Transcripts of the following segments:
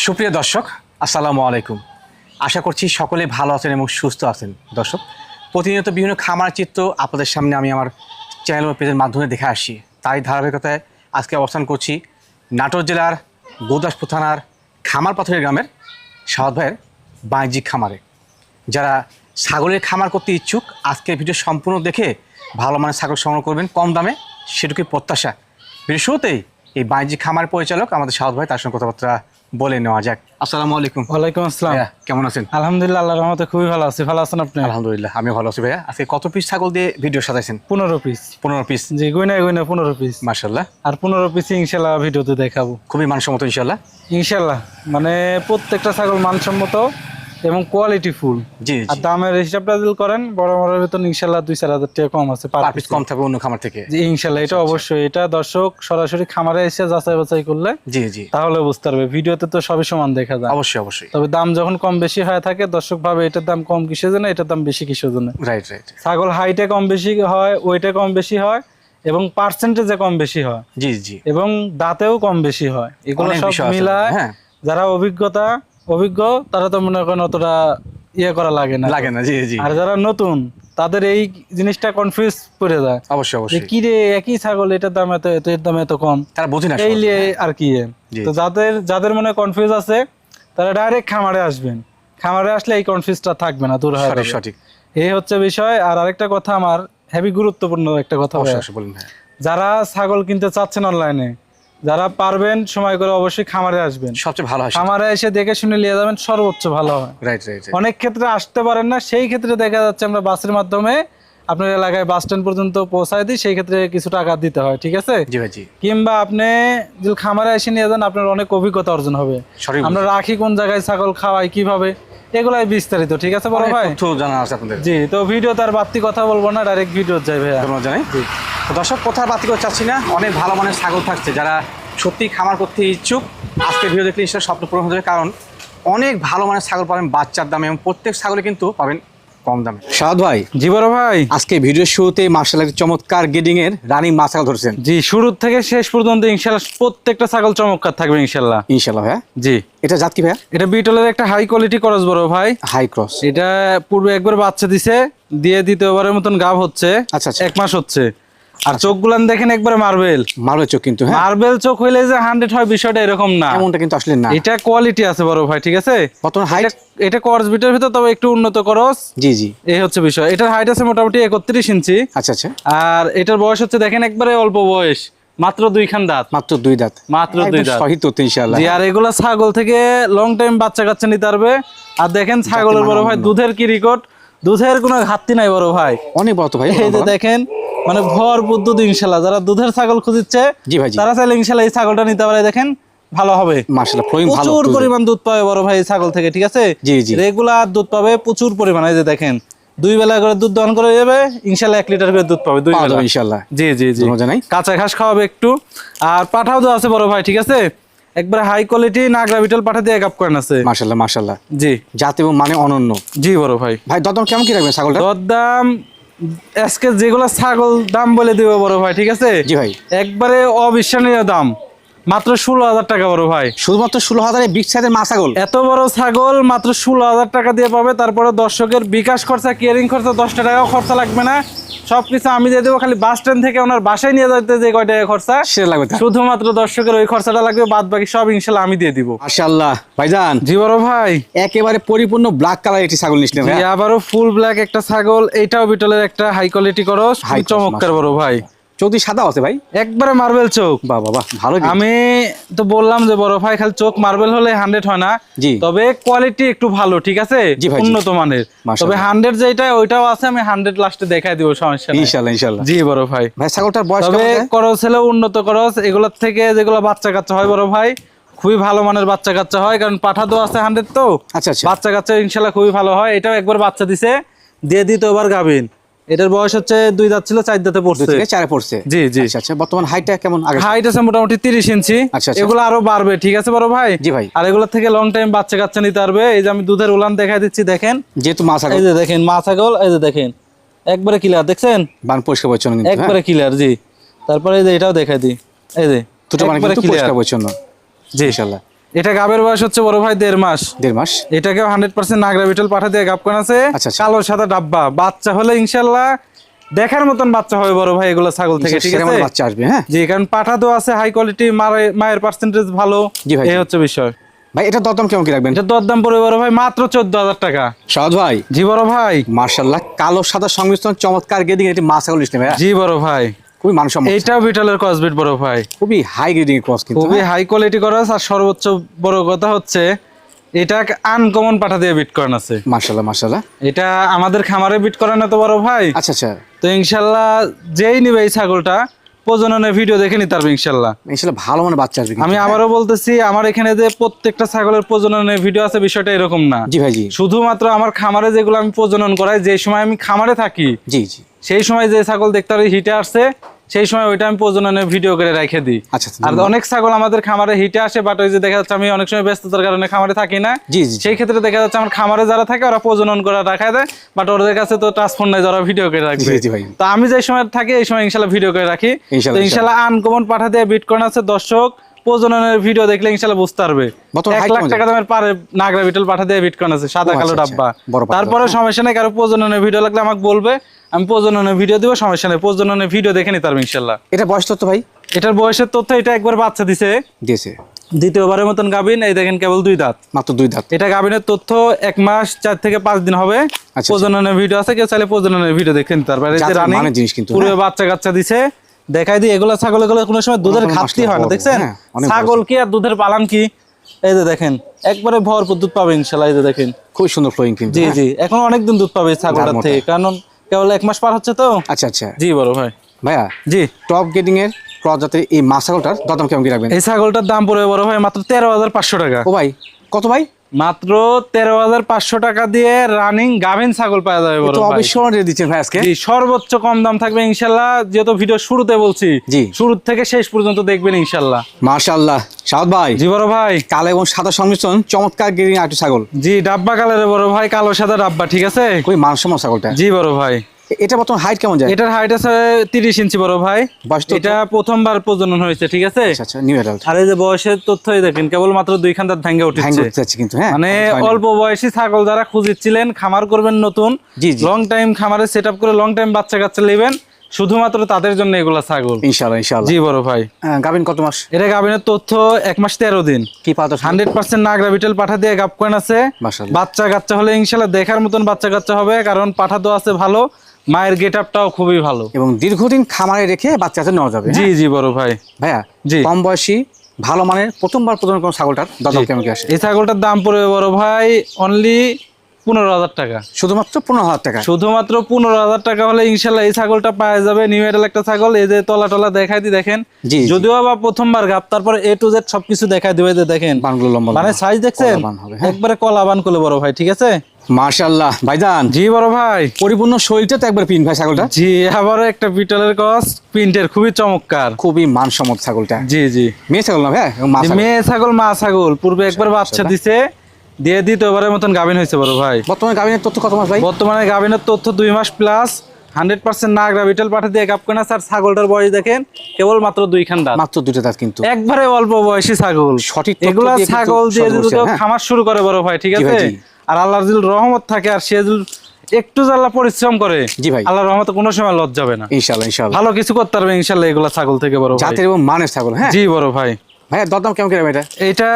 সুপ্রিয় দর্শক, আসসালামু আলাইকুম। আশা করছি সকলে ভালো আছেন এবং সুস্থ আছেন। দর্শক, প্রতিনিয়ত বিভিন্ন খামার চিত্র আপনাদের সামনে আমি আমার চ্যানেল ও পেজের মাধ্যমে দেখে আসি। তাই ধারাবাহিকতায় আজকে অবস্থান করছি নাটোর জেলার গুরুদাসপুর থানার খামারপাথরের গ্রামের সাহাদ ভাইয়ের বাণিজ্যিক খামারে। যারা ছাগলের খামার করতে ইচ্ছুক, আজকের ভিডিও সম্পূর্ণ দেখে ভালো মানের ছাগল সংগ্রহ করবেন কম দামে, সেটুকুই প্রত্যাশা। ভিডিও শুরুতেই এই বাণিজ্যিক খামার পরিচালক আমাদের সাহাদ ভাই, তার সঙ্গে কথাবার্তা বলে নেওয়া যাক। আসসালামু আলাইকুম। ওয়ালাইকুম আসসালাম। কেমন আছেন? আলহামদুলিল্লাহ, আল্লাহর রহমতে খুবই ভালো আছি। ভালো আছেন আপনি? আলহামদুলিল্লাহ, আমি ভালো আছি ভাইয়া। আজকে কত পিস ছাগল দিয়ে ভিডিও সাজাইছেন? 15 পিস। 15 পিস? জি, গুইনা 15 পিস। মাশাআল্লাহ। আর 15 পিস ইনশাআল্লাহ ভিডিওতে দেখাবো। খুবই মানসম্মত ইনশাআল্লাহ। ইনশাআল্লাহ, মানে প্রত্যেকটা ছাগল মানসম্মত এবং কোয়ালিটি ফুল। জি আর জি। দামের হিসাবটা যদি করেন, বড় বড় বেতন ইনশাআল্লাহ 2-4 হাজার টাকা কম আছে পার পিস কম থাকবে অন্য খামার থেকে। জি ইনশাআল্লাহ, এটা অবশ্যই। এটা দর্শক সরাসরি খামারে এসে যাচাই বাছাই করলে জি জি তাহলে বুঝতে পারবে। ভিডিওতে তো সবই সমান দেখা যায়। অবশ্যই অবশ্যই। তবে দাম যখন কম বেশি হয়ে থাকে, দর্শক ভাবে এটার দাম কম কিসের জন্য, এটার দাম বেশি কিসের জন্য। Right right. ছাগল হাইটে কম বেশি হয়, ওয়েটে কম বেশি হয় এবং পার্সেন্টেজে কম বেশি হয় জি জি। এবং দাঁতেও কম বেশি হয়। এগুলো অনেক সব বিষয় আছে। মিলায় হ্যাঁ, যারা অভিজ্ঞ তারা তো মনে করেন অতটা ইয়ে করা লাগে না। জি জি। আর যারা নতুন তাদের এই জিনিসটা কনফিউজ করে যায় অবশ্যই যে অবশ্যই। কি রে, একই ছাগল, এটার দাম এত, এর দাম এত কম, তারা বোঝে না এই নিয়ে সহজে। আর কি। জি। তো যাদের মনে কনফিউজ আছে তারা ডাইরেক্ট খামারে আসবেন। খামারে আসলে এই কনফিউজটা থাকবে না, দূর হয়ে সঠিক যাবে। সঠিক। এই হচ্ছে বিষয়। আর আরেকটা কথা, আমার হেভি গুরুত্বপূর্ণ একটা কথা, অবশ্যই অবশ্যই বলুন। হ্যাঁ, যারা ছাগল কিনতে চাচ্ছেন অনলাইনে, যারা পারবেন সময় করে অবশ্যই খামারে আসবেন। সবচেয়ে ভালো হয়। খামারে এসে দেখে শুনে নিয়ে যাবেন, সর্বোচ্চ ভালো হয়। Right right. অনেক ক্ষেত্রে আসতে পারেন না, সেই ক্ষেত্রে দেখা যাচ্ছে আমরা বাসের মাধ্যমে আপনার এলাকায় বাস স্ট্যান্ড পর্যন্ত পৌঁছায় দিই, সেই ক্ষেত্রে কিছু টাকা দিতে হয়, ঠিক আছে? জি ভাই জি। কিংবা আপনি যদি খামারে এসে নিয়ে যান, আপনার অনেক অভিজ্ঞতা অর্জন হবে। সঠিক। আমরা রাখি কোন জায়গায়, ছাগল খাওয়াই কিভাবে, এগুলাই বিস্তারিত, ঠিক আছে বড় ভাই? তথ্য জানা আছে আপনাদের। জি, তো ভিডিও তার বাড়তি কথা বলবো না, ডাইরেক্ট ভিডিও যাই ভাইয়া। ধন্যবাদ জানাই। জি। তো দর্শক, কোথাও বাতি করে চাচ্ছি না, অনেক ভালো মানের ছাগল থাকছে। যারা সত্যি খামার করতে ইচ্ছুক, আজকে ভিডিও দেখলে নিশ্চয়ই স্বপ্ন পূরণ হবে। কারণ অনেক ভালো মানের ছাগল পাবেন বাচ্চার দামে এবং প্রত্যেক ছাগলে কিন্তু পাবেন কম দামে। সাদ ভাই, জি বড় ভাই, আজকে ভিডিওর শুরুতেই মার্শাল একটি চমৎকার গেডিং এর রানিং মা ছাগল ধরছেন। জি শুরু থেকে শেষ পর্যন্ত ইনশাআল্লাহ প্রত্যেকটা ছাগল চমৎকার থাকবে ইনশাআল্লাহ। ইনশাআল্লাহ ভাইয়া। জি। এটা জাত কি ভাইয়া? এটা বিটলের একটা হাই কোয়ালিটি ক্রস বড় ভাই। High cross. এটা পূর্বে একবার বাচ্চা দিছে, দিয়ে দ্বিতীয়বারের মতন গাভ হচ্ছে। আচ্ছা আচ্ছা। 1 মাস হচ্ছে। আর চোখগুলান দেখেন একবারে মার্বেল। মার্বেল চোখ কিন্তু। হ্যাঁ, মার্বেল চোখ হইলে যে 100 হয় বিষয়টা এরকম না, এমনটা কিন্তু আসলে না। এটা কোয়ালিটি আছে বড় ভাই, ঠিক আছে? বর্তমান হাইট? এটা ক্রস বিটের ভিতর, তবে একটু উন্নত ক্রস। জি জি। এই হচ্ছে বিষয়। এটার হাইট আছে মোটামুটি 31 ইঞ্চি। আচ্ছা আচ্ছা। আর এটার বয়স হচ্ছে দেখেন একবারে অল্প বয়স, মাত্র 2 খান দাঁত। মাত্র 2 দাঁত। মাত্র 2 দাঁত। সহি তথ্য ইনশাআল্লাহ। জি। আর এগুলা ছাগল থেকে লং টাইম বাচ্চা কাচ্চা নিতে পারবে। আর দেখেন ছাগলের বড় ভাই দুধের কি রেকর্ড, দুধের কোনো ঘাটতি নাই বড় ভাই। অনেক বড় তো ভাই। এই যে দেখেন, মানে ভরপুর দুধ ইনশাআল্লাহ। যারা দুধের ছাগল খুঁজছে, জি ভাই জি। তারা চাইলে ইনশাআল্লাহ এই ছাগলটা নিতে পারে। দেখেন ভালো হবে, মাশাআল্লাহ ফ্লোইং ভালো। প্রচুর পরিমাণ দুধ পাবে বড় ভাই এই ছাগল থেকে, ঠিক আছে? জি জি। রেগুলার দুধ পাবে প্রচুর পরিমাণ। এই যে দেখেন 2 বেলা করে দুধ দহন করে যাবে ইনশাআল্লাহ, 1 লিটার করে দুধ পাবে 2 বেলা ইনশাআল্লাহ। জি জি জি। জানাই। কাঁচা ঘাস খাওয়াবে একটু। আর পাঠাও তো আছে বড় ভাই, ঠিক আছে? একবার হাই কোয়ালিটি নাগরা বিটল পাঠা দিয়ে গাপ করেন আছে। মাশাআল্লাহ মাশাআল্লাহ। জি। জাত এবং মানে অনন্য। জি বড় ভাই। ভাই দরদাম কেমন কি রাখবেন ছাগলটা? দরদাম আজকে যেগুলো ছাগল দাম বলে দিব বড় ভাই, ঠিক আছে? জি ভাই। একবারে অবিশ্বাসনীয় দাম, মাত্র 16,000 টাকা বড় ভাই। শুধুমাত্র 16,000 বিগ সাইজের মা ছাগল? এত বড় ছাগল মাত্র 16,000 টাকা দিয়ে পাবে। তারপরে দর্শকের বিকাশ খরচা, কেয়ারিং খরচা 10 টাকাও খরচা লাগবে না, সবকিছু আমি দিয়ে দেবো। খালি বাস স্ট্যান্ড থেকে ওনার বাসায় নিয়ে যেতে যে কয় টাকা খরচা সেটা লাগবে, শুধুমাত্র দর্শকের ওই খরচাটা লাগবে, বাদ বাকি সব ইনশাআল্লাহ আমি দিয়ে দিব। মাশাআল্লাহ ভাইজান। জি বড় ভাই। একেবারে পরিপূর্ণ ব্ল্যাক কালার একটি ছাগল নিছিলেন ভাই? আবারও ফুল ব্ল্যাক একটা ছাগল। এটাও বিটলের একটা হাই কোয়ালিটি ক্রস, চমৎকার বড় ভাই। চোখ সাদা আছে ভাই? একবারে মার্বেল চোখ। বাহ বাহ ভালো। আমি তো বললাম যে বড় ভাই খালি চোখ মার্বেল হলে 100 হয় না। জি। তবে কোয়ালিটি একটু ভালো, ঠিক আছে? উন্নত মানের। তবে 100 যেটা ওইটাও আছে, আমি 100 লাস্টে দেখাই দিব, সমস্যা নেই ইনশাআল্লাহ ইনশাআল্লাহ। জি বড় ভাই। ভাই ছাগলটার বয়স তবে করস হলে উন্নত করস, এগুলোর থেকে যেগুলো বাচ্চা কাচ্চা হয় বড় ভাই, খুবই ভালো মানের বাচ্চা কাচ্চা হয়। কারণ পাঠা তো আছে 100 তো। আচ্ছা আচ্ছা। বাচ্চা কাচ্চা ইনশাআল্লাহ খুবই ভালো হয়। এটাও একবার বাচ্চা দিছে, দিয়ে দ্বিতীয়বার গাবিন। এটার বয়স হচ্ছে 2 দাঁত ছিল, 4 দাঁতে পড়ছে। 4 পড়ছে। জি জি। আচ্ছা আচ্ছা। বর্তমান হাইটটা কেমন? হাইট আছে মোটামুটি 30 ইঞ্চি। আচ্ছা। এগুলো আরো বাড়বে, ঠিক আছে বড় ভাই? জি ভাই। আর এগুলোর থেকে লং টাইম বাচ্চা কাচ্চা নিতে পারবে। এই যে আমি দুধের উলান দেখাই দিচ্ছি, দেখেন। যেহেতু মা ছাগল, এই যে দেখেন মা ছাগল, এই যে দেখেন একবারে ক্লিয়ার, দেখছেন? বান পরিষ্কার পরিচ্ছন্ন কিন্তু একবারে ক্লিয়ার। জি। তারপরে এই যে এটাও দেখাই দিই, এই যে দুটো মানে কিন্তু পরিষ্কার পরিচ্ছন্ন। জি ইনশাআল্লাহ। এটা গাবের বয়স হচ্ছে বড় ভাই 1.5 মাস। 1.5 মাস। এটাকেও 100% নাগরা বিটল পাঠা দিয়ে গাব করা আছে। আচ্ছা, আচ্ছা। কালো সাদা ডাব্বা, বাচ্চা হলে ইনশাল্লাহ দেখার মতন বাচ্চা হবে বড় ভাই এগুলো ছাগল থেকে, ঠিক সেরকম আছে? বাচ্চা আসবে, হ্যাঁ। জি, কারণ পাঠা তো আছে হাই কোয়ালিটি, মায়ের পার্সেন্টেজ ভালো, জি ভাই, এই হচ্ছে বিষয়। ভাই এটা দরদাম কেমন কি রাখবেন? এটা দরদাম পড়বে বড় ভাই মাত্র 14,000 টাকা। সাদ ভাই। জি বড় ভাই। মাশাআল্লাহ, কালো সাদা সংমিশ্রণ, চমৎকার গ্রেডিং, এটি মা ছাগল নিশ্চয় ভাই। জি বড় ভাই, খুবই মানসম্মত। এইটাও বিটলের ক্রসবিট বড় ভাই, খুবই হাই গ্রেডিং ক্রস কিন্তু, খুবই হাই কোয়ালিটি ক্রস। আর সর্বোচ্চ বড় কথা হচ্ছে এটা আনকমন পাঠা দিয়ে বিট করান আছে। মাশাআল্লাহ মাশাআল্লাহ। এটা আমাদের খামারে বিট করানো তো বড় ভাই। আচ্ছা আচ্ছা। তো ইনশাল্লাহ যেই নিবে এই ছাগলটা প্রজননের ভিডিও দেখে নিতে পারবে ইনশাল্লাহ। ইনশাআল্লাহ ভালো মানে বাচ্চা আসবে কিন্তু, আমি আবারও বলতেছি, আমার এখানে যে প্রত্যেকটা ছাগলের প্রজননের ভিডিও আছে, বিষয়টা এরকম না। জি ভাই জি। শুধুমাত্র আমার খামারে যেগুলো আমি প্রজনন করাই, যে সময় আমি খামারে থাকি জি জি। সেই সময় যে ছাগল দেখতে পারি হিটে আসছে, সেই সময় ওইটা আমি প্রজননের ভিডিও করে রেখে দিই। আচ্ছা আচ্ছা। আর অনেক ছাগল আমাদের খামারে হিটে আসে, বাট ওই যে দেখা যাচ্ছে আমি অনেক সময় ব্যস্ততার কারণে খামারে থাকি না, জি জি। সেই ক্ষেত্রে দেখা যাচ্ছে আমার খামারে যারা থাকে ওরা প্রজনন করে রাখা দেয়, বাট ওদের কাছে তো ট্রান্সফোন নাই যারা ভিডিও করে রাখবে। জি জি ভাই। তো আমি যে সময় থাকি এই সময় ইনশাল্লাহ ভিডিও করে রাখি। তো ইনশাল্লাহ আনকমন পাঠা দিয়ে বিট করানো আছে। দর্শক প্রজননের ভিডিও দেখলে ইনশাল্লাহ বুঝতে পারবে। 1 লাখ টাকা দামের পারে নাগরা বিটল পাঠা দিয়ে বিট করানো আছে, সাদা কালো ডাব্বা। তারপরে সমস্যা নেই, কারো প্রজননের ভিডিও লাগলে আমাকে বলবে, আমি প্রজননের ভিডিও দিব, সমস্যা নেই, প্রজননের ভিডিও দেখে নিতে পারবে ইনশাল্লাহ। এটা বয়স তো ভাই? এটার বয়সের তথ্য, এটা একবার বাচ্চা দিয়েছে, দ্বিতীয়বারের মতন গাবিন। এই দেখেন কেবল 2 দাঁত, মাত্র 2 দাঁত। এটা গাবিনের তথ্য 1 মাস 4 থেকে 5 দিন হবে। প্রজননের ভিডিও আছে, কেউ চাইলে প্রজননের ভিডিও দেখে নিতে পারবে। এই যে রানিং পুরো বাচ্চা কাচ্চা দিছে, দেখাই দিই। এগুলো ছাগল, এগুলো কোনো সময় দুধের ঘাটতি হয় না, দেখছেন? ছাগল কি আর দুধের পালান কি, এই যে দেখেন একবারে ভরপুর দুধ পাবে ইনশাল্লাহ। এই যে দেখেন খুব সুন্দর ফ্লোয়িং কিন্তু। জি জি, এখন অনেকদিন দুধ পাবে ছাগলটার থেকে, কারণ কেবল 1 মাস পার হচ্ছে তো। আচ্ছা আচ্ছা। জি বড় ভাই। ভাইয়া জি, টপ গ্রেডিং এর ক্রস জাতের এই মা ছাগলটার দরদাম কেমন কি রাখবেন? এই ছাগলটার দাম পড়বে বড় ভাই মাত্র 13,500 টাকা। ও ভাই, কত ভাই? মাত্র 13,500 টাকা দিয়ে রানিং গাভিন ছাগল পাওয়া যাবে বড় তো ভাই। অবশ্যই রেট দিচ্ছেন ভাই আজকে। জি, সর্বোচ্চ কম দাম থাকবে ইনশাআল্লাহ, যেহেতু ভিডিও শুরুতে বলছি। জি, শুরু থেকে শেষ পর্যন্ত দেখবেন ইনশাআল্লাহ। মাশাআল্লাহ। সাউদ ভাই। জি বড় ভাই। কালো এবং সাদা সংমিশ্রণ, চমৎকার গ্রেডিং আটু ছাগল। জি, ডাব্বা কালারের বড় ভাই, কালো সাদা ডাব্বা, ঠিক আছে? খুবই মানসম্মত ছাগলটা। জি বড় ভাই। এটা বর্তমানে হাইট কেমন যায়? এটার হাইট আছে 30 ইঞ্চি বড় ভাই। এটা প্রথমবার প্রজনন হয়েছে, ঠিক আছে? আচ্ছা, নিউ অ্যাডাল্ট। আর এই যে বয়সের তথ্যই দেখেন, কেবল মাত্র 2 খান দাঁত ভেঙে উঠেছে কিন্তু, হ্যাঁ, মানে অল্প বয়সী ছাগল যারা খুঁজছিলেন, খামার করবেন নতুন, লং টাইম খামারে সেটআপ করে লং টাইম বাচ্চা কাচ্চা নেবেন, শুধুমাত্র তাদের জন্য এগুলা ছাগল ইনশাআল্লাহ ইনশাআল্লাহ। জি বড় ভাই। গাবিন কত মাস? এটা গাবিনের তথ্য 1 মাস 13 দিন। কি পাওয়া 100% নাগরা বিটল পাঠা দিয়ে গাব কোন আছে। বাচ্চা কাচ্চা হলে ইনশাআল্লাহ দেখার মতন বাচ্চা কাচ্চা হবে, কারণ পাঠা তো আছে ভালো, মায়ের গেটআপটাও খুবই ভালো, এবং দীর্ঘদিন খামারে রেখে বাচ্চাদের নেওয়া যাবে। জি জি বড় ভাই। ভাইয়া জি, কম বয়সী ভালো মানের প্রথমবার প্রজনন কোন ছাগলটার দাম কেমন কি আসে? এই ছাগলটার দাম পড়বে বড় ভাই অনলি 15,000 টাকা। শুধুমাত্র 15,000 টাকা? শুধুমাত্র 15,000 টাকা হলে ইনশাল্লাহ এই ছাগলটা পাওয়া যাবে। নিউ এডাল একটা ছাগল, এই যে তলা টলা দেখাই দি দেখেন, যদিও বা প্রথমবার গাব, তারপরে A to Z সবকিছু দেখাই দিবে। যে দেখেন মানে সাইজ দেখছেন, একবারে কলা বান করলে বড় ভাই, ঠিক আছে? মাশাআল্লাহ ভাইজান। জি বড় ভাই। পরিপূর্ণ শরীরটা তো একবার প্রিন্ট ভাই ছাগলটা। জি, আবারও একটা বিটলের ক্রস, প্রিন্টের খুবই চমৎকার, খুবই মানসম্মত ছাগলটা। জি জি, মেয়ে ছাগল না ভাই? মেয়ে ছাগল, মা ছাগল। পূর্বে একবার বাচ্চা দিছে, দিয়ে দ্বিতীয়বারের মতন গাভিন হয়েছে বড় ভাই। বর্তমানে গাভিনের তথ্য কত মাস ভাই? বর্তমানে গাভিনের তথ্য 2 মাস প্লাস, 100% নাগরা বিটল পাঠা দিয়ে গাব কেনা। স্যার ছাগলটার বয়স দেখেন কেবল মাত্র 2 খান দাঁত, মাত্র 2টা দাঁত কিন্তু, একবারে অল্প বয়সী ছাগল। সঠিক এগুলা ছাগল দিয়ে যদি খামার শুরু করে বড় ভাই, ঠিক আছে? আর আল্লাহর যদি রহমত থাকে, আর সে যদি একটু জ্বালা পরিশ্রম করে, জি ভাই, আল্লাহর রহমতে কোনো সময় লজ্জা যাবে না ইনশাআল্লাহ ইনশাআল্লাহ। ভালো কিছু করতে পারবে ইনশাআল্লাহ এগুলা ছাগল থেকে বড় ভাই, জাতের এবং মানের ছাগল। হ্যাঁ জি বড় ভাই। ভাই দরদাম কেমন করে এটা? এটা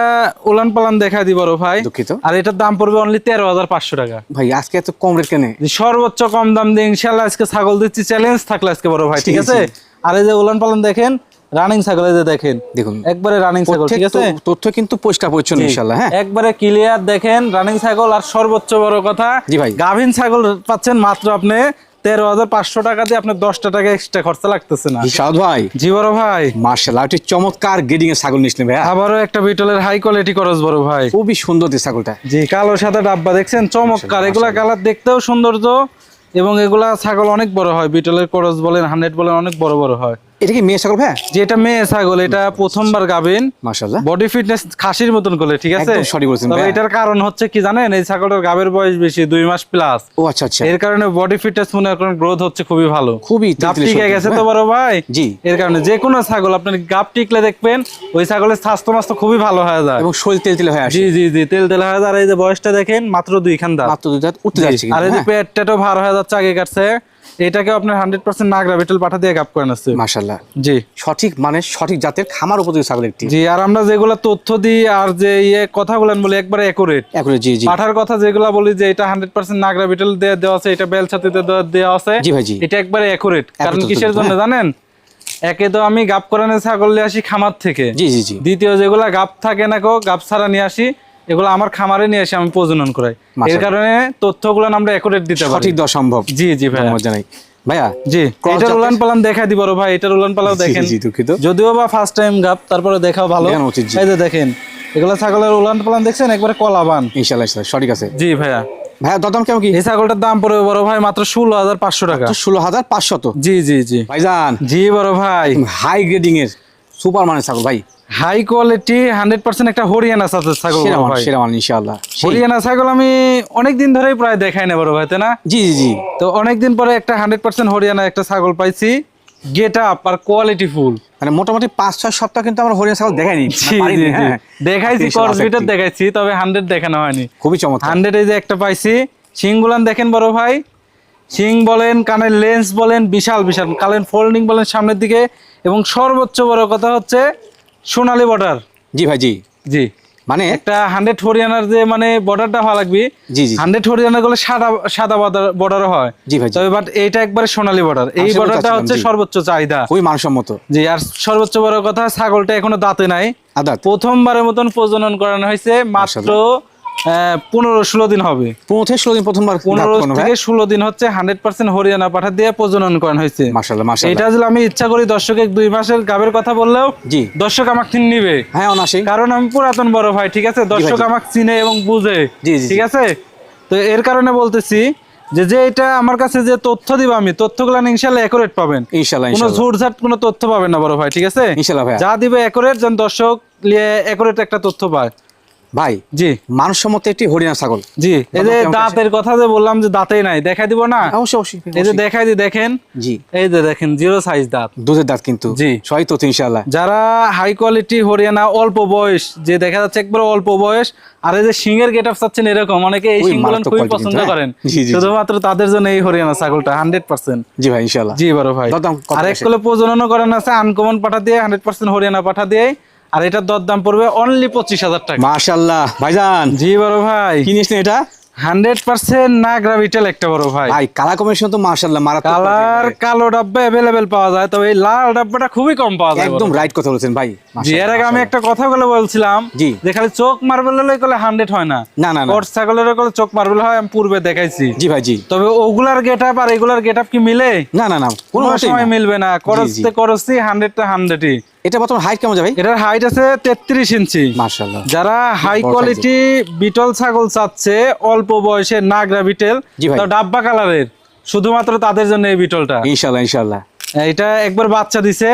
উলান পালান দেখা দি বড় ভাই, দুঃখিত। আর এটার দাম পড়বে অনলি 13,500 টাকা। ভাই আজকে এত কম রেট কেন? সর্বোচ্চ কম দাম দিয়ে ইনশাআল্লাহ আজকে ছাগল দিচ্ছি, চ্যালেঞ্জ থাকলে আজকে বড় ভাই, ঠিক আছে? আর এই যে উলান পালান দেখেন, রানিং ছাগল, এই যে দেখেন, দেখুন একবারে রানিং ছাগল, ঠিক আছে? তথ্য কিন্তু পরিষ্কার পরিচ্ছন্ন ইনশাআল্লাহ। হ্যাঁ একবারে ক্লিয়ার দেখেন রানিং ছাগল। আর সর্বোচ্চ বড় কথা, জি ভাই, গাভিন ছাগল পাচ্ছেন মাত্র আপনি 13,500 টাকা দিয়ে, আপনার 10টা টাকা এক্সট্রা খরচা লাগতেছে না। সাউদ ভাই। জি বড় ভাই। মাশাআল্লাহ, এটি চমৎকার গ্রেডিং এর ছাগল নিছেন ভাই। আবারও একটা বিটলের হাই কোয়ালিটি করস বড় ভাই, খুবই সুন্দর এই ছাগলটা। জি, কালো সাদা ডাব্বা দেখছেন, চমৎকার। এগুলা কালার দেখতেও সৌন্দর্য, এবং এগুলা ছাগল অনেক বড় হয়। বিটলের করস বলেন, 100 বলেন, অনেক বড় বড় হয়। এটা কি মেয়ে ছাগল ভাই? যে এটা মেয়ে ছাগল, এটা প্রথমবার গাবেন। মাশাআল্লাহ, বডি ফিটনেস খাসির মতন করে, ঠিক আছে? একদম সঠিক বলেছেন তবে ভাই। এটার কারণ হচ্ছে কি জানেন, এই ছাগলটার গাবের বয়স বেশি, 2 মাস প্লাস। ও আচ্ছা আচ্ছা, এর কারণে বডি ফিটনেস মনে করেন গ্রোথ হচ্ছে খুবই ভালো, খুবই গাব তেলতেলে টিকে সত্যি, গেছে তো হ্যাঁ। বড় ভাই। জি। এর কারণে যে কোনো ছাগল আপনি গাব টিকলে দেখবেন ওই ছাগলের স্বাস্থ্য মাস্ত খুবই ভালো হয়ে যায় এবং শরীর তেলতেলে হয়ে আসে। জি জি জি, তেল তেল হয়ে যায়। আর এই যে বয়সটা দেখেন মাত্র 2 খান দাঁত, মাত্র 2 দাঁত উঠতে যাচ্ছে আর কিন্তু, এই যে হ্যাঁ। পেটটাও ভার হয়ে যাচ্ছে আগে কাটছে। এটাকে আপনার 100% নাগরা বিটল পাঠা দিয়ে গাব করে আসছে। মাশাআল্লাহ, জি সঠিক মানে সঠিক জাতের খামার উপযোগী ছাগল একটি। জি। আর আমরা যেগুলা তথ্য দিই আর যে কথাগুলো বলি একবারে একুরেট। একবারে জি জি। পাঠার কথা যেগুলা বলি যে এটা 100% নাগরা বিটল দিয়ে দেওয়া আছে, এটা বেল ছাতিতে দেওয়া আছে, জি ভাই জি। এটা একবারে একুরেট। কারণ একুরেট, কিসের জন্য হ্যাঁ। জানেন? একে তো আমি গাব করানো ছাগল নিয়ে আসি খামার থেকে, জি জি জি। দ্বিতীয় যেগুলা গাব থাকে না গাব ছাড়া নিয়ে আসি, এগুলো আমার খামারে নিয়ে এসে আমি প্রজনন করাই। এর মাশাআল্লাহ। কারণে তথ্যগুলো আমরা একুরেট দিতে পারি। সঠিক দেওয়া সম্ভব। জি জি ভাই, মজা নাই ভাইয়া। জি। ক্রস এটার জাতের- উলান পালান দেখা দিব ভাই, এটার উলান পালাও জি, দেখেন। জি, দুঃখিত। যদিও বা ফার্স্ট টাইম গাব, তারপরে দেখাও ভালো। দেখানো উচিত, জি। এই যে দেখেন এগুলা ছাগলের উলান পালান দেখছেন একবারে কলাবান। ইনশাআল্লাহ ইনশাআল্লাহ, সঠিক আছে জি ভাইয়া। ভাইয়া। দরদাম কেমন কি? এই ছাগলটার দাম পড়বে বড় ভাই মাত্র 16,500 টাকা। 16,500। জি জি জি ভাইজান, জি বড় ভাই। হাই গ্রেডিং এর সুপার মানের ছাগল ভাই, হাই কোয়ালিটি 100% একটা হরিয়ানা জাতের ছাগল সেরা বড় মান ভাই। সেরা মান ইনশাআল্লাহ। হরিয়ানা ছাগল আমি অনেকদিন ধরেই প্রায় দেখাই না বড় ভাই, তাই না? জি জি জি। তো অনেকদিন পরে একটা 100% হরিয়ানা একটা ছাগল পাইছি, গেট আপ আর কোয়ালিটি ফুল। মানে মোটামুটি 5-6 সপ্তাহ কিন্তু আমরা হরিয়ানা ছাগল দেখাইনি, জি জি জি, দেখাইছি কর্সবিটার দেখাইছি, তবে 100 দেখানো হয়নি। খুবই চমৎকার। 100 এই যে একটা পাইছি। শিংগুলান দেখেন বড় ভাই, শিং বলেন, কানের লেন্স বলেন, বিশাল বিশাল, কানের ফোল্ডিং বলেন সামনের দিকে, এবং সর্বোচ্চ বড় কথা হচ্ছে সোনালী বর্ডার। জি ভাই জি। জি। মানে একটা 100 হরিয়ানার যে মানে বর্ডারটা ভালো লাগবে। জি জি 100 হরিয়ানা গুলো সাদা সাদা বর্ডার হয়। জি ভাই জি। তবে বাট এইটা একবারে সোনালী বর্ডার, এই সেটাই বর্ডারটা চাচ্ছিলাম, হচ্ছে জি। সর্বোচ্চ চাহিদা। খুবই মানসম্মত। জি। আর সর্বোচ্চ বড় কথা, ছাগলটা এখনো দাঁতে নাই, আদাত প্রথমবারের মতন প্রজনন করানো হয়েছে, মাত্র 15-16 দিন হবে। 15-16 দিন প্রথমবার 15 থেকে 16 দিন হচ্ছে 100% হরিয়ানা পাঠা দিয়ে প্রজনন করানো হয়েছে। মাশাআল্লাহ মাশাআল্লাহ। এটা যদি আমি ইচ্ছা করি দর্শক 2 মাসের গাবের কথা বললেও জি। দর্শক আমাকে চিনে নিবে। হ্যাঁ অনাসি। কারণ আমি পুরাতন বড় ভাই, ঠিক আছে? দর্শক জি। আমাকে চিনে এবং বুঝে, জি, জি, ঠিক জি। আছে? তো এর কারণে বলতেছি যে এটা আমার কাছে যে তথ্য দিব, আমি তথ্যগুলো ইনশাআল্লাহ একুরেট পাবেন। ইনশাআল্লাহ কোনো ইনশাআল্লাহ। ঝুটঝাট কোনো তথ্য পাবেন না বড় ভাই, ঠিক আছে? ইনশাআল্লাহ ভাইয়া। যা দিবে একুরেট, যেন দর্শক একুরেট একটা তথ্য পায়। ভাই জি মানসম্মত একটি হরিয়ানা ছাগল। জি। এই যে কেমন দাঁতের কথা যে বললাম যে দাঁতেই নাই, দেখাই দিব না? অবশ্যই অবশ্যই। এই যে দেখাই দি, দেখেন। জি। এই যে দেখেন 0 সাইজ দাঁত। দুধের দাঁত কিন্তু। জি। সহি তো ইনশাআল্লাহ। যারা হাই কোয়ালিটি হরিয়ানা অল্প বয়স, যে দেখা যাচ্ছে একবার অল্প বয়স, আর এই যে সিংয়ের গেট আপ চাচ্ছেন এরকম, অনেকে এই খুবই সিংগুলো মারাত্মক খুবই quality পছন্দ কিন্তু, করেন, হ্যাঁ। জি, জি, জি। শুধুমাত্র তাদের জন্য এই হরিয়ানা ছাগলটা 100%। জি ভাই ইনশাআল্লাহ। জি বড় ভাই। দরদাম কত আর এক আছে? কলে প্রজননও করেন আছে আনকমন পাঠা দিয়ে, 100% হরিয়ানা পাঠা দিয়ে। আর এটার দরদাম পড়বে অনলি 25,000 টাকা। মাশাআল্লাহ ভাইজান। জি বড় ভাই। কি নিয়েছেন এটা? 100% নাগরা বিটেল একটা বড় ভাই। ভাই কালার কম্বিনেশন তো মাশাআল্লাহ মারাত্মক। কালার কালো ডাব্বা অ্যাভেলেবেল পাওয়া যায়, তবে এই লাল ডাব্বাটা খুবই কম পাওয়া যায়। একদম রাইট কথা বলেছেন ভাই। জি। এর আগে আমি একটা কথা বলে বলছিলাম জি। যে খালি চোখ মার্বেল হলে কলে 100 হয় না। না না না। কট ছাগলের কলে চোখ মার্বেল হয়, আমি পূর্বে দেখাইছি। জি ভাই জি। তবে ওগুলার গেটআপ আর এগুলার গেটআপ কি মিলে? না না না, কোনো মতেই সময় না। মিলবে না। করসতে করসি 100টা 100ই। এটা বর্তমান হাইট কেমন যাবে ভাই? এটার হাইট আছে 33 ইঞ্চি। মাশাআল্লাহ। যারা হাই বড় কোয়ালিটি বিটল ছাগল চাচ্ছে, অল্প বয়সে নাগরা বিটেল, জি ভাই। তো ডাব্বা কালারের, শুধুমাত্র তাদের জন্য এই বিটলটা। ইনশাআল্লাহ ইনশাআল্লাহ। এটা একবার বাচ্চা দিছে,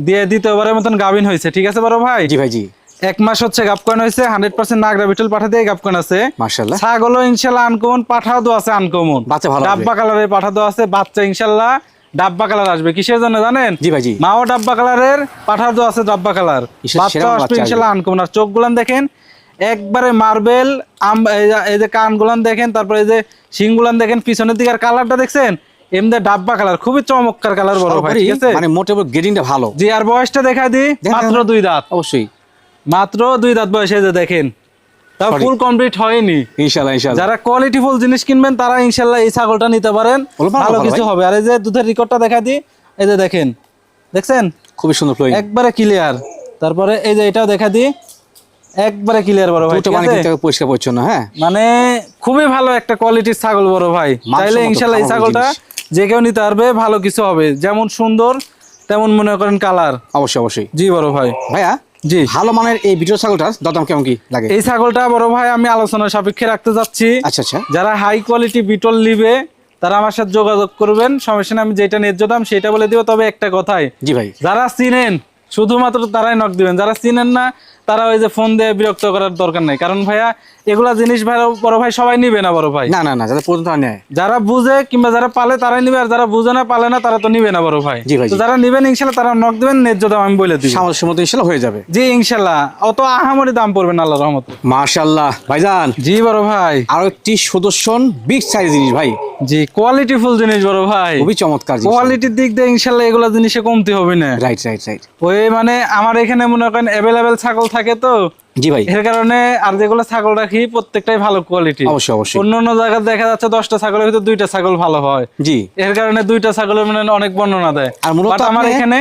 দিয়ে দ্বিতীয়বারের মতন গাভিন হয়েছে, ঠিক আছে বড় ভাই? জি ভাই জি। 1 মাস হচ্ছে গাবকন হয়েছে, 100% নাগরা বিটল পাঠা দিয়ে গাবকন আছে। মাশাআল্লাহ। ছাগলও ইনশাআল্লাহ আনকমন, পাঠাও তো আছে আনকমন, বাচ্চা ভালো আসবে। ডাব্বা কালারের পাঠা তো আছে, বাচ্চা ইনশাআল্লাহ ডাব্বা কালার আসবে। কিসের জন্য জানেন? জি ভাই জি। মাও ডাব্বা কালারের, পাঠা তো আছে ডাব্বা কালার, ঈশ্বর, বাচ্চা সেরকম আসবে বাচ্চা ইনশাআল্লাহ আনকমন। আর চোখগুলান দেখেন একবারে মার্বেল, এই যে কানগুলান দেখেন, তারপরে এই যে শিংগুলান দেখেন, পিছনের দিকে আর কালারটা দেখছেন এমনি ডাব্বা কালার, খুবই চমৎকার কালার বড় ভাই, ঠিক আছে? মানে মোটামুটি গ্রেডিংটা ভালো। জি। আর বয়সটা দেখা দি, দেখেন। মাত্র 2 দাঁত। অবশ্যই। মাত্র 2 দাঁত বয়সে, যে দেখেন, তাও Sorry. ফুল কমপ্লিট হয়নি। ইনশাআল্লাহ ইনশাআল্লাহ। যারা কোয়ালিটি ফুল জিনিস কিনবেন তারা ইনশাআল্লাহ এই ছাগলটা নিতে পারেন, ভালো ভালো ভালো কিছু ভাই। হবে। আর এই যে দুধের রেকর্ডটা দেখা দি, এই যে দেখেন, দেখছেন খুবই সুন্দর ফ্লোয়িং। একবারে ক্লিয়ার। তারপরে এই যে এটাও দেখা দি, একবারে ক্লিয়ার বড় ভাই, দুটো ঠিক মানে আছে? কিন্তু পরিষ্কার পরিচ্ছন্ন, হ্যাঁ। মানে খুবই ভালো একটা কোয়ালিটির ছাগল বড় ভাই। মানসম্মত চাইলে ইনশাআল্লাহ এই খামার ছাগলটা জিনিস। যে কেউ নিতে পারবে, ভালো কিছু হবে। যেমন সুন্দর তেমন মনে করেন কালার। অবশ্যই অবশ্যই। জি বড় ভাই। ভাইয়া জি। ভালো মানের এই ভিডিও ছাগলটার দরদাম কেমন কি লাগে? এই ছাগলটা বড় ভাই আমি আলোচনা সাপেক্ষে রাখতে যাচ্ছি। আচ্ছা আচ্ছা। যারা হাই কোয়ালিটি বিটল নিবে তারা আমার সাথে যোগাযোগ করবেন, সমস্যা নেই, আমি যেটা ন্যায্য দাম সেটা বলে দিব। তবে একটা কথাই, জি ভাই, যারা চিনেন শুধুমাত্র তারাই নক দিবেন, যারা চিনেন না তারা ওই যে ফোন দিয়ে বিরক্ত করার দরকার নেই। কারণ ভাইয়া এগুলা জিনিস ভাই বড় ভাই সবাই নিবে না বড় ভাই। না না না, যারা পর্যন্ত নেয়, যারা বুঝে কিংবা যারা পালে তারাই নিবে, আর যারা বুঝে না পালে না তারা তো নিবে না বড় ভাই। জি ভাই, তো যারা নিবেন ইনশাল্লাহ তারা নক দিবেন, ন্যায্য দাম আমি বলে দিব, সামর্থ্যের মতো ইনশাআল্লাহ হয়ে যাবে। জি ইনশাল্লাহ, অত আহামরি দাম পড়বে না আল্লাহর রহমতে। মাশাআল্লাহ ভাইজান, জি বড় ভাই, আরো একটি সুদর্শন বিগ সাইজ জিনিস ভাই, জি কোয়ালিটি ফুল জিনিস বড় ভাই, খুবই চমৎকার জিনিস। কোয়ালিটির দিক দিয়ে ইনশাল্লাহ এগুলা জিনিসে কমতি হবে না। Right right right. ওই মানে আমার এখানে মনে করেন অ্যাভেলেবেল ছাগল থাকে তো, জি ভাই, এর কারণে আর যেগুলো ছাগল রাখি প্রত্যেকটাই ভালো কোয়ালিটি। অবশ্যই অবশ্যই। অন্য অন্য জায়গায় দেখা যাচ্ছে 10টা ছাগলের ভিতর 2টা ছাগল ভালো হয়, জি, এর কারণে 2টা ছাগলের মানে অনেক বর্ণনা দেয়। আর মূলত But আমার আপনি এখানে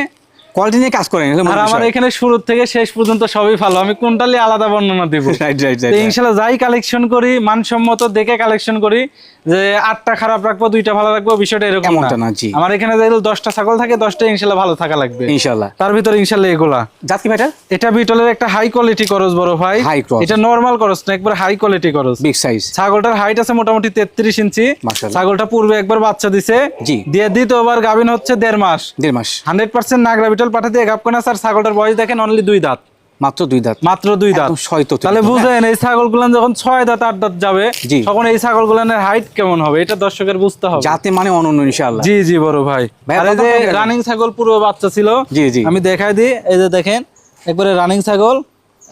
কোয়ালিটি নিয়ে কাজ করেন, আর আমার এখানে শুরু থেকে শেষ পর্যন্ত সবই ভালো, আমি কোনটালি আলাদা বর্ণনা দিব। রাইট রাইট তো রাইট। ইনশাল্লাহ যাই কালেকশন করি মানসম্মত দেখে কালেকশন করি, যে 8টা খারাপ রাখবো 2টা ভালো রাখবো, বিষয়টা এরকম এমনটা না, জি। আমার এখানে যেগুলো 10টা ছাগল থাকে 10টা ইনশাল্লাহ ভালো থাকা লাগবে ইনশাআল্লাহ। তার ভিতর ইনশাল্লাহ এগুলা। জাত কি ভাইটা? এটা বিটলের একটা হাই কোয়ালিটি করস বড় ভাই, High cross। এটা নরমাল করস না, একবার হাই কোয়ালিটি করস। Big size. ছাগলটার হাইট আছে মোটামুটি 33 ইঞ্চি। মাশাআল্লাহ। ছাগলটা পূর্বে একবার বাচ্চা দিছে, জি। দিয়ে দ্বিতীয়বার গাভিন হচ্ছে 1.5 মাস। 1.5 মাস। 100% নাগরা বিটল পাঠা দিয়ে গাব কোনা, স্যার ছাগলটার বয়স দেখেন অনলি 2 দাঁত, মাত্র 2 দাঁত, মাত্র 2 দাঁত। একদম শয়তো। তাহলে বুঝেন এই ছাগলগুলান যখন 6 দাঁত 8 দাঁত যাবে জি। তখন এই ছাগলগুলানের হাইট কেমন হবে এটা দর্শকের বুঝতে হবে। জাতে মানে অনন্য ইনশাআল্লাহ। জি জি বড় ভাই। ভাই, আর এই যে রানিং ছাগল পূর্বে বাচ্চা ছিল, জি জি, আমি দেখাই দিই, এই যে দেখেন একবারে রানিং ছাগল,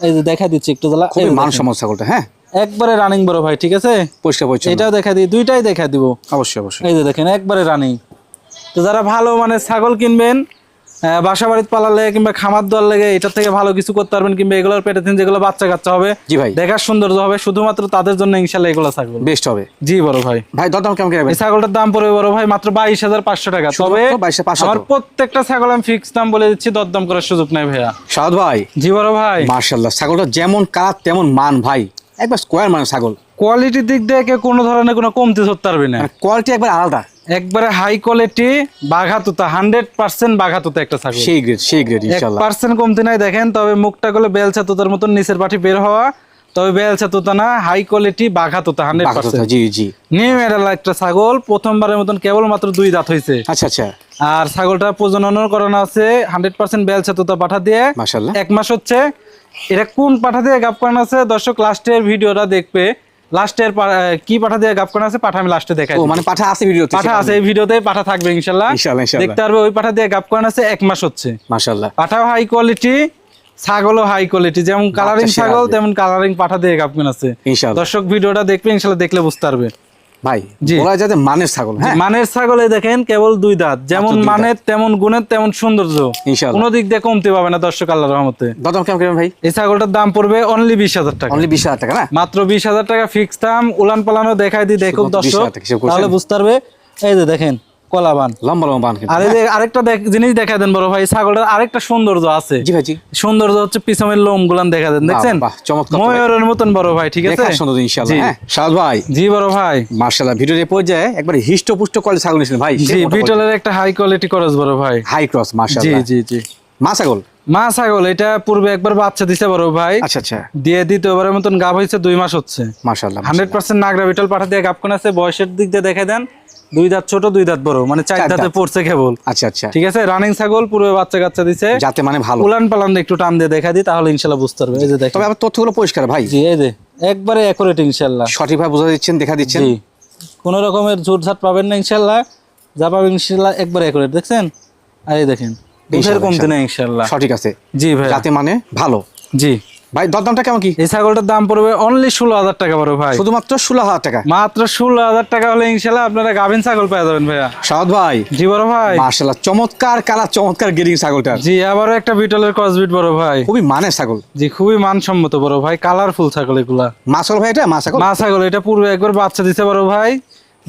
এই যে দেখাই দিচ্ছি একটু জ্বালা, খুবই মানসম্মত ছাগলটা, হ্যাঁ একবারে রানিং বড় ভাই, ঠিক আছে, পরিষ্কার পরিচ্ছন্ন। এটাও দেখা দিই, দুইটাই দেখা দিব, অবশ্যই অবশ্যই। এই যে দেখেন একবারে রানিং। তো যারা ভালো মানে ছাগল কিনবেন বাসা বাড়িতে পালালে কিংবা খামার দেওয়ার লেগে এটার থেকে ভালো কিছু করতে পারবেন, কিংবা এগুলোর পেটে যেগুলো বাচ্চা কাচ্চা হবে, জি ভাই, দেখার সৌন্দর্য হবে, শুধুমাত্র তাদের জন্য ইনশাল্লাহ এগুলো ছাগল বেস্ট হবে। জি বড় ভাই। ভাই দরদাম কেমন কি রাখবেন? এই ছাগলটার দাম পড়বে বড় ভাই মাত্র 22,500 টাকা। তবে 22,500 আমার প্রত্যেকটা ছাগল আমি ফিক্স দাম বলে দিচ্ছি, দরদাম করার সুযোগ নাই ভাইয়া। সাদ ভাই, জি বড় ভাই, মাশাআল্লাহ, ছাগলটা যেমন কালার তেমন মান ভাই, একবার স্কোয়ার মানে ছাগল, কোয়ালিটির দিক দিয়ে কেউ কোনো ধরনের কোনো কমতি ধরতে পারবে না, কোয়ালিটি একবার আলাদা, একবারে হাই কোয়ালিটি, বাঘাতুতা 100% বাঘাতুতা একটা ছাগল, সেই গ্রেড ইনশাআল্লাহ। 1% কমতি নাই দেখেন। তবে মুখটা গলে বেলচা তোতার মতন নিচের পাটি বের হওয়া, তবে বেলচা তোতা না, হাই কোয়ালিটি বাঘাতুতা 100%। জি জি, নিউ এডাল একটা ছাগল, প্রথমবারের মতন কেবল মাত্র 2 দাঁত হয়েছে। আচ্ছা আচ্ছা, আর ছাগলটা প্রজনন করানো আছে 100% বেলচা তোতা পাঠা দিয়ে, মাশাআল্লাহ। 1 মাস হচ্ছে। এটা কোন পাঠা দিয়ে গাব করানো আছে দর্শক লাস্টের ভিডিওটা দেখবে, লাস্টের কি পাঠা দিয়ে গাব করানো আছে পাঠা আমি লাস্টে দেখাই। ও মানে পাঠা আছে ভিডিওতে? পাঠা আছে, এই ভিডিওতে পাঠা থাকবে ইনশাআল্লাহ, দেখতে পারবে। ওই পাঠা দিয়ে গাব করানো আছে 1 মাস হচ্ছে। মাশাআল্লাহ, পাঠাও হাই কোয়ালিটি, ছাগলও হাই কোয়ালিটি, যেমন কালারিং ছাগল তেমন কালারিং পাঠা দিয়ে গাব করানো আছে ইনশাআল্লাহ। দর্শক ভিডিওটা দেখবে ইনশাআল্লাহ, দেখলে বুঝতে পারবে ভাই। জি। বলা যায় যে মানের ছাগল, হ্যাঁ মানের ছাগলে দেখেন কেবল 2 দাঁত, যেমন মানের তেমন গুণের তেমন সৌন্দর্য, ইনশাআল্লাহ কোনো দিক দিয়ে কমতে পাবে না দর্শক আল্লাহর রহমতে। দরদাম কেমন করবেন ভাই? এই ছাগলটার দাম পড়বে অনলি 20,000 টাকা, অনলি 20,000 টাকা, না মাত্র 20,000 টাকা ফিক্স দাম। উলান পালানো দেখাই দিই, দেখুক দর্শক 20,000 টাকা হিসাব করছেন? তাহলে বুঝতে পারবে। এই যে দেখেন কলাবান, লম্বা লম্বা বান কিন্তু, আর এই যে আরেকটা জিনিস দেখা দেন বড় ভাই, ছাগলটার আরেকটা সৌন্দর্য আছে। জি ভাই জি, সৌন্দর্য হচ্ছে পিছনের লোম গুলান দেখা দেন, দেখছেন বাহ, চমৎকার, ময়ূরের মতন বড় ভাই, ঠিক আছে, দেখার সুন্দর ইনশাআল্লাহ। জি। হ্যাঁ সাদ ভাই, জি বড় ভাই, মাশাআল্লাহ, ভিডিওর এই পর্যায়ে একবার হিষ্টপুষ্ট কোয়ালিটি ছাগল নিয়েছেন ভাই। জি বিটলের একটা হাই কোয়ালিটি করস বড় ভাই, হাই ক্রস, জি মাশাআল্লাহ। জি জি। মা ছাগল? মা ছাগল, এটা পূর্বে একবার বাচ্চা দিছে বড় ভাই, আচ্ছা আচ্ছা, দিয়ে দ্বিতীয়বারের মতন গাব হয়েছে 2 মাস হচ্ছে। মাশাআল্লাহ, 100% নাগরা বিটল পাঠা দিয়ে গাব কোন আছে। বয়সের দিক দিয়ে দেখে দেন 2 দাঁত ছোট 2 দাঁত বড়, মানে 4 দাঁতে পড়ছে কেবল। আচ্ছা আচ্ছা, ঠিক আছে, রানিং ছাগল পূর্বে বাচ্চা কাচ্চা দিছে, যাতে মানে ভালো। উলান পালান একটু টান দিয়ে দেখা দিই তাহলে ইনশাআল্লাহ বুঝতে পারবে। এই যে দেখেন, তবে আবার তথ্যগুলো পরিষ্কার ভাই, জি এই যে একবারে অ্যাকুরেট ইনশাআল্লাহ, সঠিকভাবে বোঝা দিচ্ছেন, দেখা দিচ্ছেন। জি কোনো রকমের ঝুটঝাট পাবেন না ইনশাআল্লাহ, যা পাবেন ইনশাআল্লাহ একবারে অ্যাকুরেট, দেখছেন। আর এই দেখেন দুধের কমতি নেই ইনশাআল্লাহ, সঠিক আছে। জি ভাই, যাতে মানে ভালো। জি ভাই দরদামটা কেমন কি? এই ছাগলটার দাম পড়বে অনলি 16,000 টাকা বড় ভাই, শুধুমাত্র 16,000 টাকা, মাত্র 16,000 টাকা হলে ইনশাআল্লাহ আপনারা গাভিন ছাগল পেয়ে যাবেন ভাইয়া। সাদ ভাই, জি বড় ভাই, মাশাআল্লাহ, চমৎকার কালার, চমৎকার গেরিং ছাগলটা। জি আবারও একটা বিটলের ক্রসবিট বড় ভাই, খুবই মানের ছাগল, জি খুবই মানসম্মত বড় ভাই, কালারফুল ছাগল এগুলা। মা ছাগল ভাই, এটা মা ছাগল? মা ছাগল, এটা পূর্বে একবার বাচ্চা দিছে বড় ভাই,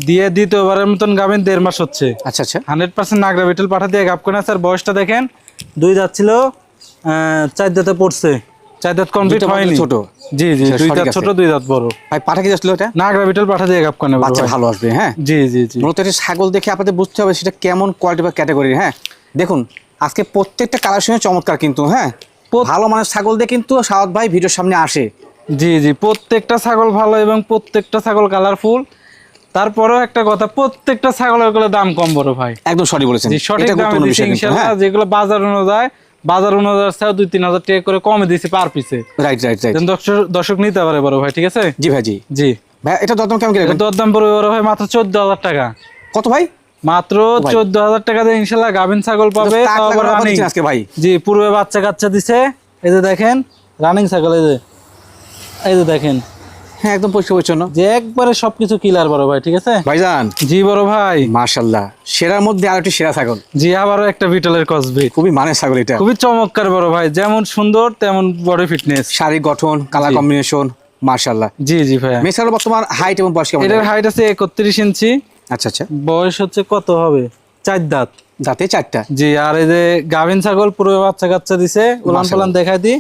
দিয়ে দ্বিতীয়বারের মতন গাভিন 1.5 মাস হচ্ছে। আচ্ছা আচ্ছা, 100% নাগরা বিটল পাঠা দিয়ে গাব কোনা স্যার। বয়সটা দেখেন 2 দাঁত ছিল, 4 দাঁতে পড়ছে, 4 দাঁত কমপ্লিট হয়নি, ছোট। জি জি, 2 দাঁত ছোট 2 দাঁত বড়। ভাই পাঠা কি আসলো এটা? নাগরা বিটল পাঠা দিয়ে গাব কোনা বাচ্চা ভালো আসবে, হ্যাঁ জি জি জি। মূলত এটা ছাগল দেখে আপনাদের বুঝতে হবে সেটা কেমন কোয়ালিটি বা ক্যাটাগরির। হ্যাঁ দেখুন আজকে প্রত্যেকটা কালেকশনে চমৎকার কিন্তু, হ্যাঁ ভালো মানের ছাগল দিয়ে কিন্তু সাওয়াত ভাই ভিডিওর সামনে আসে। জি জি, প্রত্যেকটা ছাগল ভালো এবং প্রত্যেকটা ছাগল কালারফুল। তারপরেও একটা কথা, প্রত্যেকটা ছাগলের গুলো দাম কম বড় ভাই। একদম সঠিক বলেছেন, জি, সঠিক এটা দামে গুরুত্বপূর্ণ দিছি বিষয় কিন্তু, ইনশাআল্লাহ। হ্যাঁ। যেগুলো বাজার অনুযায়ী চাও 2-3 হাজার টাকা করে কমে দিছি পার পিসে। Right right right. দর্শক নিতে পারে বড় ভাই, ঠিক আছে? জি ভাই, জি জি ভাই, এটা দরদাম কেমন কি রাখবেন? দরদাম পড়বে বড় ভাই মাত্র 14,000 টাকা। কত ভাই? মাত্র 14,000 টাকা দিয়ে ইনশাআল্লাহ গাভিন ছাগল পাবে। টাক তাও আবার লাগানো রানিং। দিচ্ছেন আজকে ভাই। জি, পূর্বে বাচ্চা কাচ্চা দিছে। এই যে দেখেন রানিং ছাগল, এই যে দেখেন, হ্যাঁ একদম পরিষ্কার পরিচ্ছন্ন, যে একবারে সবকিছু ক্লিয়ার বড় ভাই, ঠিক আছে? ভাইজান জি বড় ভাই, মাশাআল্লাহ, সেরার মধ্যে আরেকটি সেরা ছাগল। জি আবারও একটা বিটলের কসবিট, খুবই মানের ছাগল এটা, খুবই চমৎকার বড় ভাই, যেমন সুন্দর তেমন বডি ফিটনেস, শারীরিক গঠন, কালার কম্বিনেশন মাশাআল্লাহ। জি জি ভাই। মেসার বর্তমান হাইট এবং বয়স কেমন? এটার হাইট আছে 31 ইঞ্চি। আচ্ছা আচ্ছা। বয়স হচ্ছে কত হবে? 4 দাঁত। দাঁতে 4টা। জি, আর এই যে গাভিন ছাগল পুরো বাচ্চা কাচ্চা দিছে, উলান পালান দেখাই দি।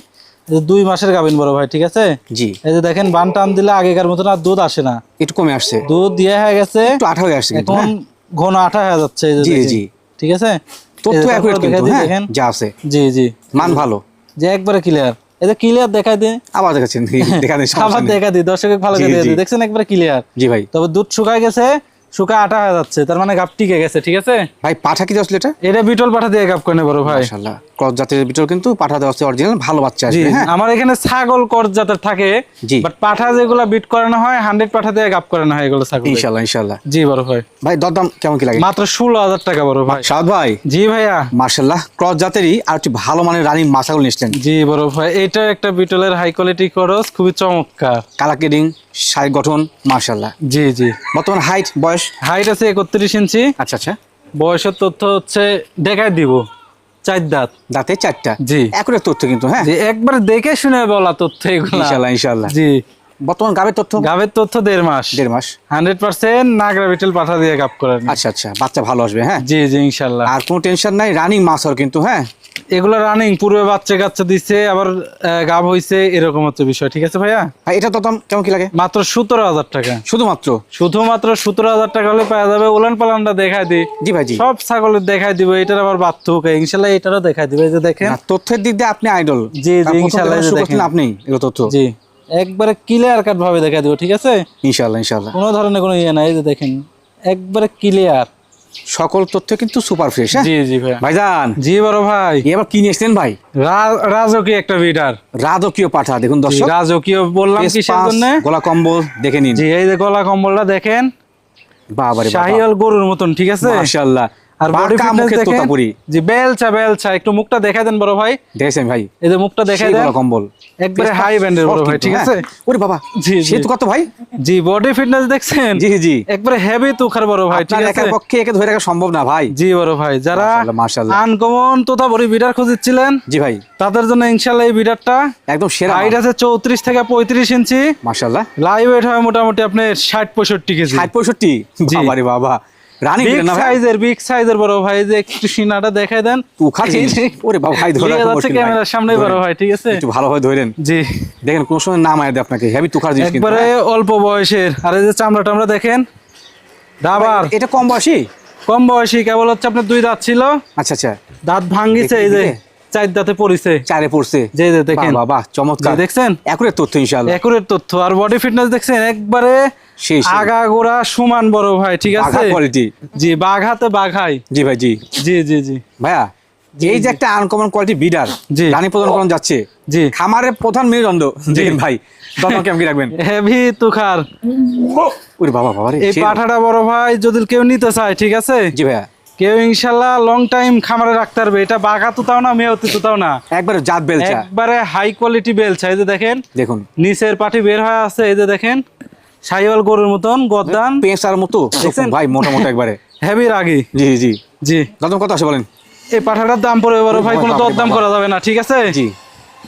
2 মাসের গাভিন বড় ভাই, ঠিক আছে? জি। এই যে দেখেন বান টান দিলে আগেকার মতন আর দুধ আসে না, একটু কমে আসছে, দুধ দিয়ে হয়ে গেছে, একটু আঠা হয়ে আসছে কিন্তু, এখন হ্যাঁ। ঘন আঠা হয়ে যাচ্ছে। এই যে জি দেখেন, জি, ঠিক আছে? তথ্য এই যে অ্যাকুরেট দেখাই কিন্তু, দিই, হ্যাঁ দেখেন। যা আছে জি জি, মান ভালো। যে একবারে ক্লিয়ার। এই যে ক্লিয়ার দেখাই দিই, আবার দেখাচ্ছেন, দেখা নেই, আবার দেখা দিই, দর্শকের ভালো জি, করে জি। দিই, দেখছেন একবারে ক্লিয়ার। জি ভাই। তবে দুধ শুকায় গেছে, শুকায় আঠা হয়ে যাচ্ছে, তার মানে গাপ টিকে গেছে, ঠিক আছে? ভাই পাঠা কি আসলে এটা? এটা বিটল পাঠা দিয়ে গাপ করে বড় ভাই। মাশাআল্লাহ, ক্রস জাতের ভিতর কিন্তু পাঠা দেওয়া আছে অরিজিনাল, ভালো বাচ্চা জি, আসবে, হ্যাঁ। আমার এখানে ছাগল কর জাতের থাকে, জি। বাট পাঠা যেগুলো বিট করানো হয় 100 পাঠা দিয়ে গাপ করানো হয় এগুলো ছাগল। ইনশাআল্লাহ ইনশাআল্লাহ। জি বড় ভাই। ভাই দরদাম কেমন কি লাগে? মাত্র 16,000 টাকা বড় ভাই। সাদ ভাই, জি ভাইয়া। মাশাআল্লাহ, ক্রস জাতেরই আর একটি ভালো মানের রানিং মাছাগুলো নিচ্ছেন। জি বড় ভাই, এটা একটা বিটলের হাই কোয়ালিটি ক্রস, খুবই চমৎকার। কালার কেডিং, শারীরিক গঠন মাশাআল্লাহ। জি জি। বর্তমান হাইট বয়স? হাইট আছে 31 ইঞ্চি। আচ্ছা আচ্ছা। বয়সের তথ্য হচ্ছে দেখাই দিব, 4 দাঁত। দাঁতে 4টা। জি। একুরেট তথ্য কিন্তু, হ্যাঁ। যে একবার দেখে শুনে বলা তথ্য এগুলা। ইনশাআল্লাহ ইনশাআল্লাহ। জি। বর্তমান গাবের তথ্য? গাবের তথ্য 1.5 মাস। 1.5 মাস। 100% নাগরা বিটল পাঠা দিয়ে গাপ করেন। আচ্ছা আচ্ছা, বাচ্চা ভালো আসবে, হ্যাঁ। জি জি ইনশাআল্লাহ। আর কোনো টেনশন নাই, রানিং মাছ আর কিন্তু, হ্যাঁ। এগুলো রানিং, পূর্বে বাচ্চা কাচ্চা দিচ্ছে, আবার গাব হইছে, এরকম হচ্ছে বিষয়, ঠিক আছে ভাইয়া? ভাই এটা দরদাম কেমন কি লাগে? মাত্র 17,000 টাকা। শুধুমাত্র? শুধুমাত্র 17,000 টাকা হলে পাওয়া যাবে। উলান পালানটা দেখাই দিই। জি ভাই, জি। সব ছাগলের দেখাই দিব, এটার আবার বাচ্চু ইনশাল্লাহ এটারও দেখাই দিবে। এই যে দেখেন, না, তথ্যের দিক দিয়ে আপনি আইডল। জি জি ইনশাল্লাহ, এই যে দেখেন আপনি এগুলো তথ্য। জি একবারে ক্লিয়ার কাট ভাবে দেখাই দিব, ঠিক আছে? ইনশাআল্লাহ ইনশাআল্লাহ। কোনো ধরনের কোনো ইয়ে নাই, এই যে দেখেন একবারে ক্লিয়ার, সকল তথ্য কিন্তু সুপার ফ্রেশ, হ্যাঁ। জি জি ভাই। ভাইজান, জি বড় ভাই, এবার কি নিয়েছেন ভাই? রাজকীয় একটা বিডার, রাজকীয় পাঠা, দেখুন দর্শক। রাজকীয় বললাম কিসের জন্য? গলা কম্বল দেখে নিন। জি, এই যে গলা কম্বলটা দেখেন, বাবারে বাবা, শাহিওয়াল গরুর মতন, ঠিক আছে? মাশাআল্লাহ। আর বডি বাঁকা ফিটনেস মুখের দেখেন, তোতাপুরি। জি বেলচা, একটু মুখটা দেখাই দেন বড় ভাই। দেখেছেন ভাই? এই যে মুখটা দেখাই সেই দেন, গলা কম্বল একবারে হাই ব্যান্ডের বড় ভাই, ঠিক আছে? ওরে বাবা, জি, জি। সে তো কত ভাই? জি, বডি ফিটনেস দেখছেন? জি জি। একবারে হেভি তুখার বড় ভাই, ঠিক আপনার আছে? একার পক্ষে একে ধরে রাখা সম্ভব না ভাই। জি বড় ভাই, যারা মাশাআল্লাহ, মাশাআল্লাহ। আনকমন তোতাপুরি বিডার খুঁজছিলেন, জি ভাই, তাদের জন্য ইনশাআল্লাহ এই বিডারটা একদম সেরা। হাইট আছে 34 থেকে 35 ইঞ্চি। মাশাআল্লাহ। লাইভ ওয়েট হয় মোটামুটি আপনার 60-65 কেজি। 60-65? জি। বাবারে বাবা, রানিং না ভাই? বিগ সাইজের বড় ভাই, যে একটু সিনাটা দেখাই দেন। তুখার জিনিস। ওরে বাবা, ভাই ধরে লিয়ে রাখা যাচ্ছে মুশকিল ভাই। ক্যামেরার সামনে বড় ভাই, ঠিক আছে? একটু ভালোভাবে ধরেন। জি, দেখেন কোন সময় নাম আয় দেয় আপনাকে, হেভি তুখার জিনিস কিন্তু, একবারে হ্যাঁ। অল্প বয়সের। আর এই যে চামড়া দেখেন, ডাবার। এটা কম বয়সী? কম বয়সী, কেবল হচ্ছে আপনার 2 দাঁত ছিল, আচ্ছা আচ্ছা। দাঁত ভাঙ্গিছে, এই যে দেখে? 4 দাঁতে পড়িছে, 4-এ পড়ছে। যে দেখেন, বাবা চমৎকার, জি, দেখছেন? একুরেট তথ্য ইনশাআল্লাহ। একুরেট তথ্য। আর বডি ফিটনেস দেখছেন, একবারে সেই সেই। আগা গোড়া সমান বড় ভাই, ঠিক বাঘা আছে? কোয়ালিটি। জি, বাঘাতে বাঘাই। জি ভাই, জি। জি ভাইয়া, এই যে একটা আনকমন কোয়ালিটি বিডার জি। রানী প্রদান করণ যাচ্ছে, জি, খামারের প্রধান মেরুদণ্ড, দেখেন ভাই, দরদাম কেমন কি রাখবেন? হেভি তুখার। ওরে বাবা বাবা রে, এই পাঠাটা বড় ভাই যদি কেউ নিতে চায়, ঠিক আছে? জি ভাইয়া, কেউ ইনশাল্লাহ লং টাইম খামারে রাখতে পারবে। এটা বাঘা তুতাও না, মেয়তি তুতাও না, একবারে জাত বেলচা, একবারে হাই কোয়ালিটি বেলচা। এই যে দেখেন, দেখুন নিচের পাটি বের হয়ে আছে, এই যে দেখেন শাহিওয়াল গরুর মতন গদ্দান, পেঁচার মতো দেখছেন? ভাই, মোটা মোটা একবারে। হেভি রাগি। জি জি। জি, দরদাম কত আসে বলেন? এই পাঠাটার দাম পড়বে বড় ভাই, কোনো দরদাম করা যাবে না, ঠিক আছে? জি।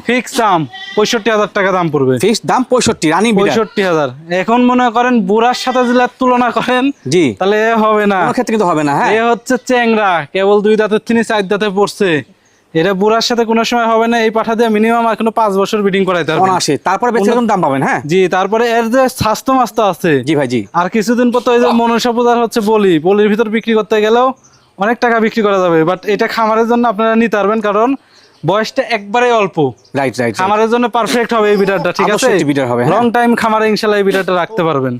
ফিক্স দাম 65,000 টাকা দাম পড়বে। ফিক্স দাম 65, রানিং বিডার। 65,000। এখন মনে করেন বুড়ার সাথে যদি আর তুলনা করেন, জি, তাহলে এ হবে না। কোনো ক্ষেত্রে কিন্তু হবে না, হ্যাঁ। এ হচ্ছে চ্যাংরা, কেবল 2 দাঁতের থেকে 4 দাঁতে পড়ছে। এটা বুড়ার সাথে কোনো সময় হবে না। এই পাঠা দিয়ে মিনিমাম এখনো 5 বছর ব্রিডিং করাইতে হবে। অনাসে তারপরে বেচে এরকম দাম পাবেন, হ্যাঁ। জি, তারপরে এর যে স্বাস্থ্য মাস্ত আছে, জি ভাই, জি। আর কিছুদিন পর তো এই যে মনসা পূজার হচ্ছে বলির ভিতর বিক্রি করতে গেলেও অনেক টাকা বিক্রি করা যাবে। বাট এটা খামারের জন্য আপনারা নিতে পারবেন, কারণ বয়সটা একবারে অল্প। Right right. খামারের জন্য পারফেক্ট হবে এই বিডারটা, ঠিক আছে? বিডার হবে, লং টাইম খামারে ইনশাআল্লাহ এই বিডারটা রাখতে পারবেন।